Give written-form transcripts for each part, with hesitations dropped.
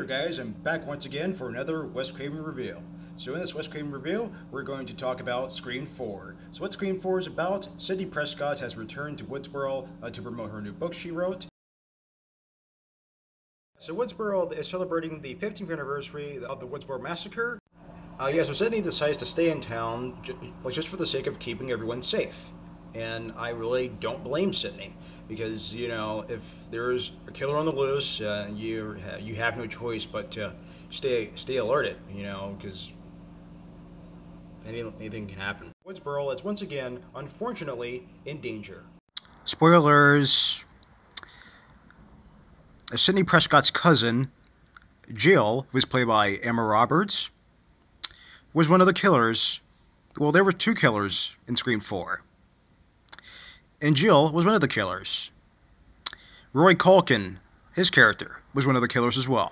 there guys, I'm back once again for another Wes Craven review. So in this Wes Craven review, we're going to talk about Scream 4. So what Scream 4 is about, Sidney Prescott has returned to Woodsboro to promote her new book she wrote. So Woodsboro is celebrating the 15th anniversary of the Woodsboro Massacre. So Sidney decides to stay in town just for the sake of keeping everyone safe. And I really don't blame Sidney. Because, you know, if there's a killer on the loose, you have no choice but to stay alerted, you know, because anything can happen. Woodsboro is once again, unfortunately, in danger. Spoilers. Sidney Prescott's cousin, Jill, who was played by Emma Roberts, was one of the killers. Well, there were two killers in Scream 4. And Jill was one of the killers. Roy Culkin, his character, was one of the killers as well.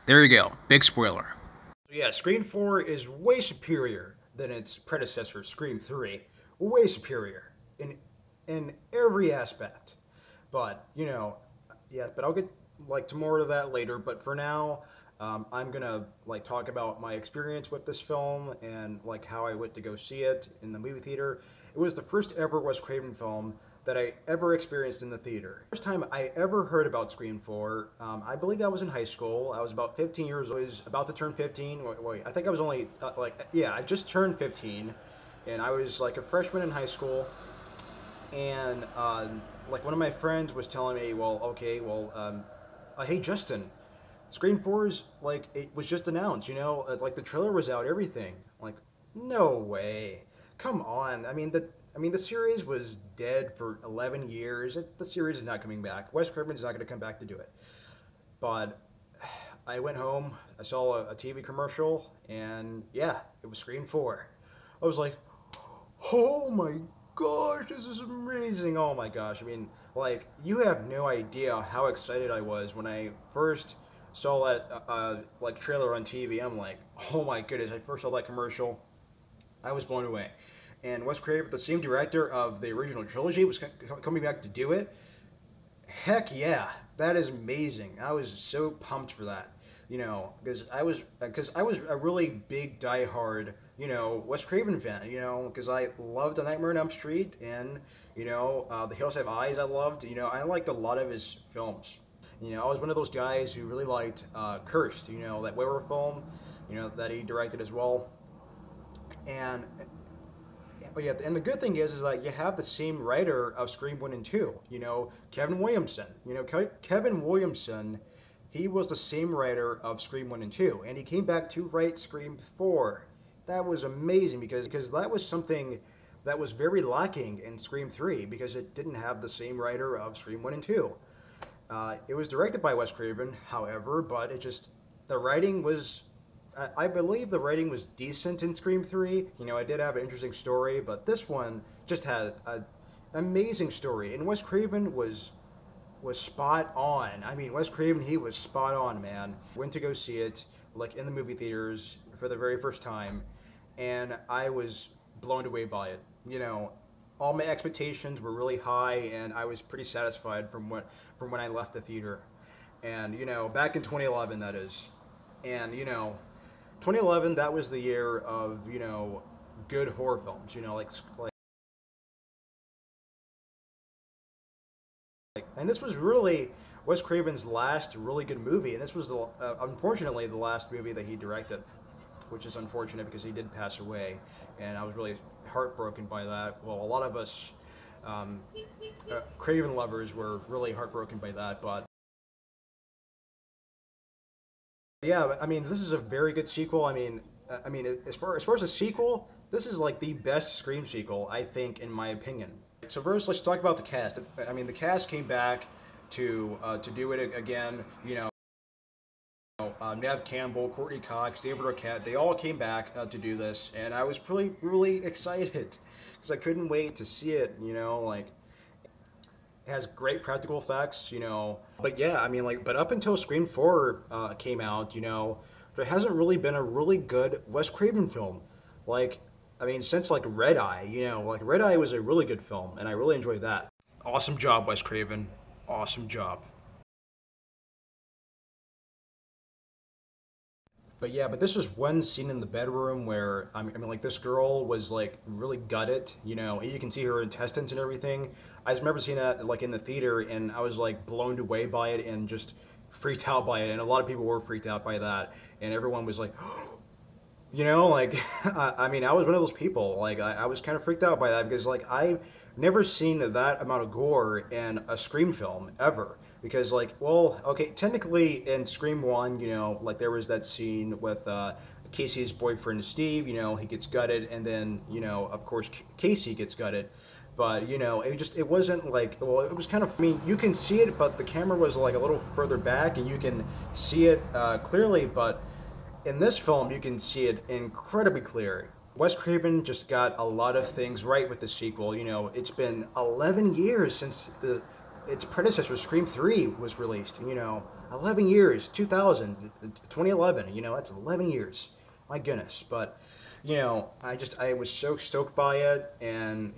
There you go, big spoiler. Yeah, Scream 4 is way superior than its predecessor, Scream 3. Way superior in every aspect. But, you know, yeah, but I'll get to more of that later, but for now, I'm gonna talk about my experience with this film and how I went to go see it in the movie theater. It was the first ever Wes Craven film that I ever experienced in the theater. First time I ever heard about Scream 4, I believe I was in high school. I was about 15 years old. I was about to turn 15. Wait, I think I was only I just turned 15, and I was a freshman in high school. And one of my friends was telling me, hey Justin, Scream 4's, it was just announced, you know, the trailer was out, everything. No way. Come on. I mean, the series was dead for 11 years. The series is not coming back. Wes Craven is not going to come back to do it. But I went home, I saw a TV commercial, and yeah, it was Scream 4. I was like, oh my gosh, this is amazing. Oh my gosh. I mean, you have no idea how excited I was when I first saw that trailer on TV. I'm like, oh my goodness, I first saw that commercial, I was blown away. And Wes Craven, the same director of the original trilogy, was coming back to do it. Heck yeah, that is amazing. I was so pumped for that, you know, because I was a really big diehard, you know, Wes Craven fan, you know, because I loved The Nightmare on Elm Street, and you know, The Hills Have Eyes I loved. You know, I liked a lot of his films. You know, I was one of those guys who really liked Cursed, you know, that werewolf film, you know, that he directed as well. But yeah, and the good thing is that you have the same writer of Scream 1 and 2, you know, Kevin Williamson. You know, Kevin Williamson, he was the same writer of Scream 1 and 2, and he came back to write Scream 4. That was amazing because that was something that was very lacking in Scream 3, because it didn't have the same writer of Scream 1 and 2. It was directed by Wes Craven, however, but the writing was, I believe the writing was decent in Scream 3. You know, it did have an interesting story, but this one just had an amazing story. And Wes Craven was spot on. I mean, Wes Craven, he was spot on, man. Went to go see it, in the movie theaters for the very first time, and I was blown away by it. You know, all my expectations were really high, and I was pretty satisfied from when I left the theater. And, you know, back in 2011, that is. And, you know, 2011, that was the year of, you know, good horror films, you know, and this was really Wes Craven's last really good movie, and this was, unfortunately, the last movie that he directed, which is unfortunate because he did pass away, and I was really heartbroken by that. Well, a lot of us Craven lovers were really heartbroken by that, but yeah, I mean, this is a very good sequel. I mean, as far as a sequel, this is the best Scream sequel, I think, in my opinion. So first, let's talk about the cast. I mean, the cast came back to do it again. You know, Neve, Campbell, Courteney, David Arquette, they all came back to do this, and I was really excited because I couldn't wait to see it. You know, it has great practical effects, you know. But yeah, I mean, but up until Scream 4 came out, you know, there hasn't really been a really good Wes Craven film. I mean, since like Red Eye, like Red Eye was a really good film, and I really enjoyed that. Awesome job, Wes Craven. Awesome job. But yeah, but this was one scene in the bedroom where I mean, like this girl was like really gutted, and you can see her intestines and everything. I just remember seeing that like in the theater, and I was like blown away by it and just freaked out by it. And a lot of people were freaked out by that, and everyone was like, like I mean, I was one of those people. Like I was kind of freaked out by that because like I've never seen that amount of gore in a Scream film ever. Because like, well, okay, technically in Scream One, like there was that scene with Casey's boyfriend Steve. He gets gutted, and then of course Casey gets gutted. But it wasn't like, well, it was kind of. I mean, you can see it, but the camera was like a little further back, and you can see it clearly, but in this film, you can see it incredibly clear. Wes Craven just got a lot of things right with the sequel. It's been 11 years since its predecessor, Scream 3, was released. 11 years, 2000, 2011. That's 11 years. My goodness. But, I was so stoked by it. And,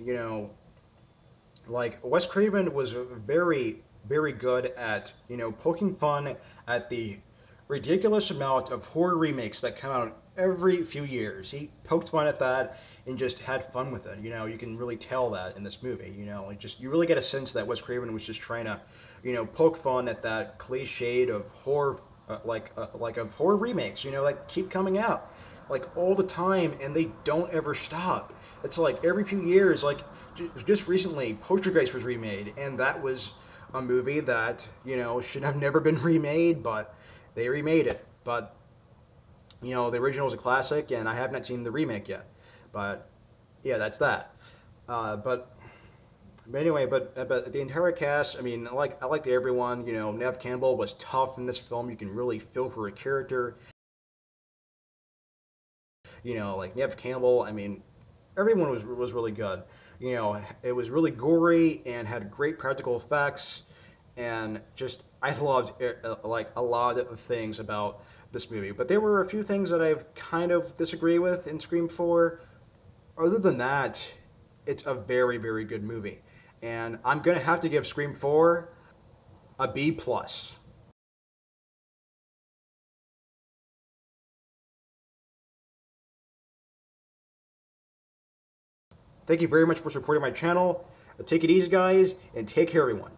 like, Wes Craven was very, very good at, poking fun at the ridiculous amount of horror remakes that come out every few years. He poked fun at that and just had fun with it. You can really tell that in this movie. You really get a sense that Wes Craven was just trying to, poke fun at that cliched of horror, like of horror remakes. That keep coming out, like all the time, and they don't ever stop. It's like every few years. Like just recently, Poltergeist was remade, and that was a movie that should have never been remade, but they remade it. But the original is a classic, and I have not seen the remake yet. But yeah, that's that. But anyway, but the entire cast. I mean, I liked everyone. Neve Campbell was tough in this film. You can really feel for a character. Like Neve Campbell. I mean, everyone was really good. It was really gory and had great practical effects, and just I loved like a lot of things about this movie. But there were a few things that I've kind of disagree with in Scream 4. Other than that, it's a very, very good movie. And I'm going to have to give Scream 4 a B+. Thank you very much for supporting my channel. Take it easy, guys, and take care, everyone.